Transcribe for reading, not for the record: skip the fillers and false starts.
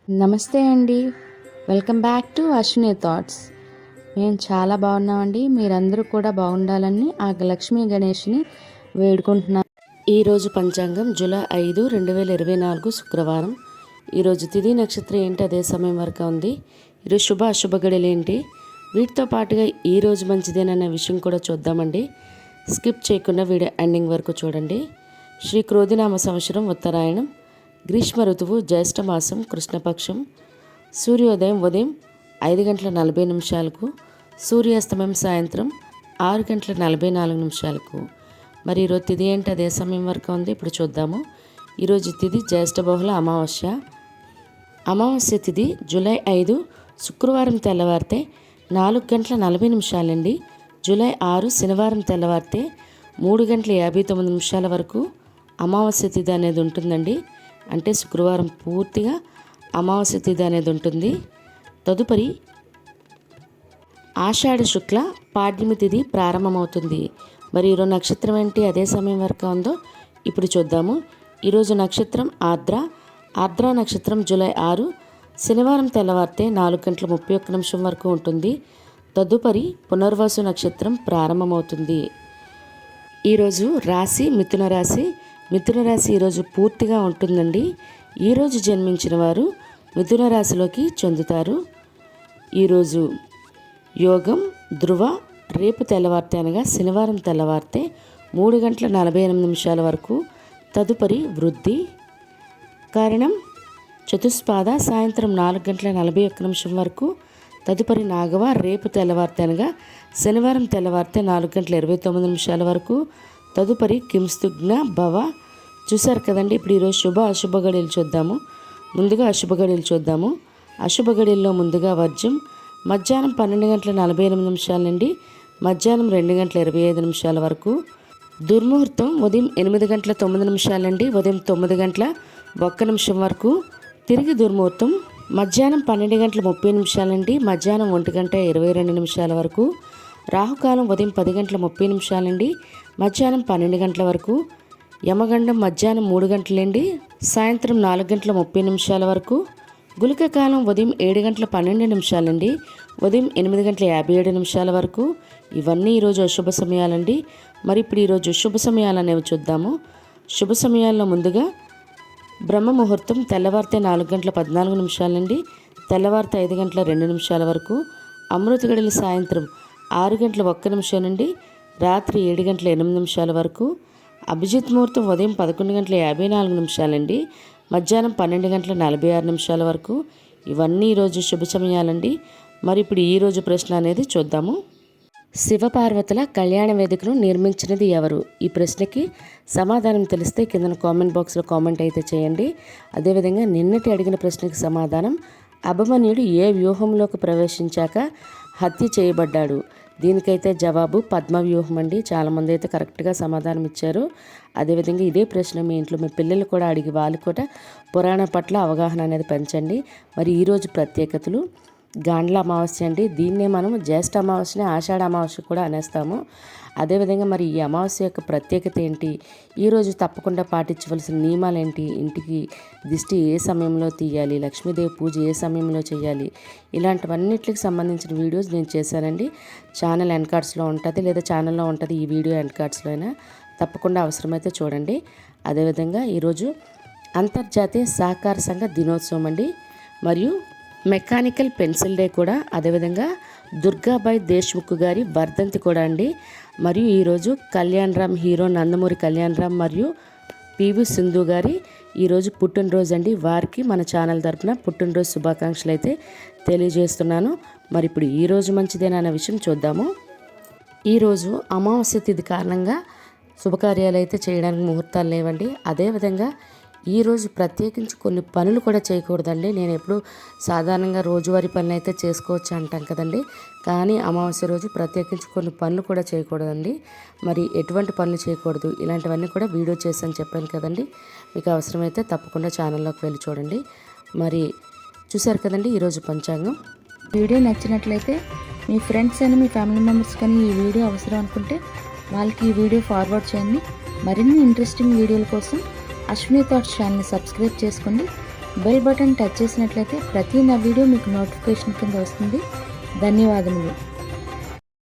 నమస్తే అండి. Welcome back to Ashwini thoughts. మేము చాలా బాగున్నామండి. మీరందరూ కూడా బాగుండాలని ఆ లక్ష్మీ గణేష్ని వేడుకుంటున్నాం. ఈరోజు పంచాంగం జూలై 5, 2024 శుక్రవారం. ఈరోజు తిథి నక్షత్రం ఏంటి, అదే సమయం వరకు ఉంది. ఈరోజు శుభ అశుభ గడియలు ఏంటి, వీటితో పాటుగా ఈరోజు మంచిదేనన్న విషయం కూడా చూద్దామండి. స్కిప్ చేయకుండా వీడియో ఎండింగ్ వరకు చూడండి. శ్రీ క్రోధినామ సంవత్సరం ఉత్తరాయణం, గ్రీష్మ ఋతువు, జ్యేష్ఠమాసం, కృష్ణపక్షం. సూర్యోదయం ఉదయం 5:40 సూర్యాస్తమయం సాయంత్రం 6:44. మరి ఈరోజు తిథి ఏంటి, అదే సమయం వరకు ఉంది. ఇప్పుడు చూద్దాము. ఈరోజు తిథి జ్యేష్ఠ బహుళ అమావాస్య. అమావాస్య తిథి జూలై 5 శుక్రవారం తెల్లవారితే 4:40 జూలై 6 శనివారం తెల్లవారితే 3:59 వరకు అమావాస్య తిథి అనేది ఉంటుందండి. అంటే శుక్రవారం పూర్తిగా అమావాస్య తిథి అనేది ఉంటుంది. తదుపరి ఆషాఢ శుక్ల పాడ్యమి తిథి ప్రారంభమవుతుంది. మరి ఈరోజు నక్షత్రం ఏంటి, అదే సమయం వరకు ఉందో ఇప్పుడు చూద్దాము. ఈరోజు నక్షత్రం ఆర్ద్ర. ఆర్ద్ర నక్షత్రం జూలై 6 శనివారం తెల్లవారితే 4:31 వరకు ఉంటుంది. తదుపరి పునర్వసు నక్షత్రం ప్రారంభమవుతుంది. ఈరోజు రాశి మిథున రాశి. మిథున రాశి ఈరోజు పూర్తిగా ఉంటుందండి. ఈరోజు జన్మించిన వారు మిథున రాశిలోకి చెందుతారు. ఈరోజు యోగం ధ్రువ. రేపు తెల్లవారితే అనగా శనివారం తెల్లవారితే 3:48 వరకు. తదుపరి వృద్ధి. కారణం చతుస్పాద సాయంత్రం 4:41 వరకు. తదుపరి నాగవ. రేపు తెల్లవారితే అనగా శనివారం తెల్లవారితే 4:29 వరకు. తదుపరి కింస్తుగ్న భవ. చూసారు కదండి. ఇప్పుడు ఈరోజు శుభ అశుభ గడియలు చూద్దాము. ముందుగా అశుభ గడియలు చూద్దాము. అశుభ గడియల్లో ముందుగా వర్జం మధ్యాహ్నం 12:48 నుండి మధ్యాహ్నం 2:25 వరకు. దుర్ముహూర్తం ఉదయం 8:09 నుండి ఉదయం 9:01 వరకు. తిరిగి దుర్ముహూర్తం మధ్యాహ్నం 12:30 నుండి మధ్యాహ్నం 1:22 వరకు. రాహుకాలం ఉదయం 10:30 నుండి మధ్యాహ్నం 12 వరకు. యమగండం మధ్యాహ్నం 3 నుండి సాయంత్రం 4:30 వరకు. గుళిక కాలం ఉదయం 7:12 నుండి ఉదయం 8:57 వరకు. ఇవన్నీ ఈరోజు అశుభ సమయాలండి. మరి ఇప్పుడు ఈరోజు శుభ సమయాలు అనేవి చూద్దాము. శుభ సమయాల్లో ముందుగా బ్రహ్మ ముహూర్తం తెల్లవారితే 4:14 నుండి తెల్లవారితే 5:02 వరకు. అమృత గడియలు సాయంత్రం 6:01 నుండి రాత్రి 7:08 వరకు. అభిజిత్ ముహూర్తం ఉదయం 11:54 నుండి మధ్యాహ్నం 12:46 వరకు. ఇవన్నీ ఈరోజు శుభ సమయాలండి. మరి ఇప్పుడు ఈరోజు ప్రశ్న అనేది చూద్దాము. శివపార్వతుల కళ్యాణ వేదికను నిర్మించినది ఎవరు? ఈ ప్రశ్నకి సమాధానం తెలిస్తే కింద కామెంట్ బాక్స్లో కామెంట్ అయితే చేయండి. అదేవిధంగా నిన్నటి అడిగిన ప్రశ్నకి సమాధానం, అభిమన్యుడు ఏ వ్యూహంలోకి ప్రవేశించాక హత్య చేయబడ్డాడు? దీనికైతే జవాబు పద్మవ్యూహం అండి. చాలామంది అయితే కరెక్ట్గా సమాధానం ఇచ్చారు. అదేవిధంగా ఇదే ప్రశ్న మీ ఇంట్లో మీ పిల్లలు కూడా అడిగి వాళ్ళు కూడా పురాణ పట్ల అవగాహన అనేది పెంచండి. మరి ఈరోజు ప్రత్యేకతలు గాండ్ల అమావాస్య అండి. దీన్నే మనం జ్యేష్ఠ అమావాస్యని ఆషాఢ అమావాస్య కూడా అనేస్తాము. అదేవిధంగా మరి ఈ అమావాస్య యొక్క ప్రత్యేకత ఏంటి, ఈరోజు తప్పకుండా పాటించవలసిన నియమాలు ఏంటి, ఇంటికి దిష్టి ఏ సమయంలో తీయాలి, లక్ష్మీదేవి పూజ ఏ సమయంలో చేయాలి, ఇలాంటివన్నిటికి సంబంధించిన వీడియోస్ నేను చేశానండి. ఛానల్ ఎండ్ కార్డ్స్లో ఉంటుంది, లేదా ఛానల్లో ఉంటుంది. ఈ వీడియో ఎండ్ కార్డ్స్లో అయినా తప్పకుండా అవసరమైతే చూడండి. అదేవిధంగా ఈరోజు అంతర్జాతీయ సహకార సంఘ దినోత్సవం అండి. మరియు మెకానికల్ పెన్సిల్ డే కూడా. అదేవిధంగా దుర్గాబాయ్ దేశ్ముఖ్ గారి వర్ధంతి కూడా అండి. మరియు ఈరోజు కళ్యాణ్ రామ్, హీరో నందమూరి కళ్యాణ్ రామ్ మరియు పివి సింధు గారి ఈరోజు పుట్టినరోజు అండి. వారికి మన ఛానల్ తరపున పుట్టినరోజు శుభాకాంక్షలు అయితే తెలియజేస్తున్నాను. మరి ఇప్పుడు ఈరోజు మంచిదేనా అనే విషయం చూద్దాము. ఈరోజు అమావాస్య తిథి కారణంగా శుభకార్యాలు అయితే చేయడానికి ముహూర్తాలు లేవండి. అదేవిధంగా ఈరోజు ప్రత్యేకించి కొన్ని పనులు కూడా చేయకూడదండి. నేను ఎప్పుడు సాధారణంగా రోజువారీ పనులు అయితే చేసుకోవచ్చు అంటాం కదండి, కానీ అమావాస్య రోజు ప్రత్యేకించి కొన్ని పనులు కూడా చేయకూడదండి. మరి ఎటువంటి పనులు చేయకూడదు, ఇలాంటివన్నీ కూడా వీడియో చేశాను చెప్పాను కదండి. మీకు అవసరమైతే తప్పకుండా ఛానల్లోకి వెళ్ళి చూడండి. మరి చూశారు కదండి ఈరోజు పంచాంగం. వీడియో నచ్చినట్లయితే మీ ఫ్రెండ్స్ అని మీ ఫ్యామిలీ మెంబర్స్ కానీ ఈ వీడియో అవసరం అనుకుంటే వాళ్ళకి ఈ వీడియో ఫార్వర్డ్ చేయండి. మరిన్ని ఇంట్రెస్టింగ్ వీడియోల కోసం అశ్విని థాట్స్ ఛానల్ని సబ్స్క్రైబ్ చేసుకోండి. బెల్ బటన్ టచ్ చేసినట్లయితే ప్రతి నా వీడియో మీకు నోటిఫికేషన్ కింద వస్తుంది. ధన్యవాదములు.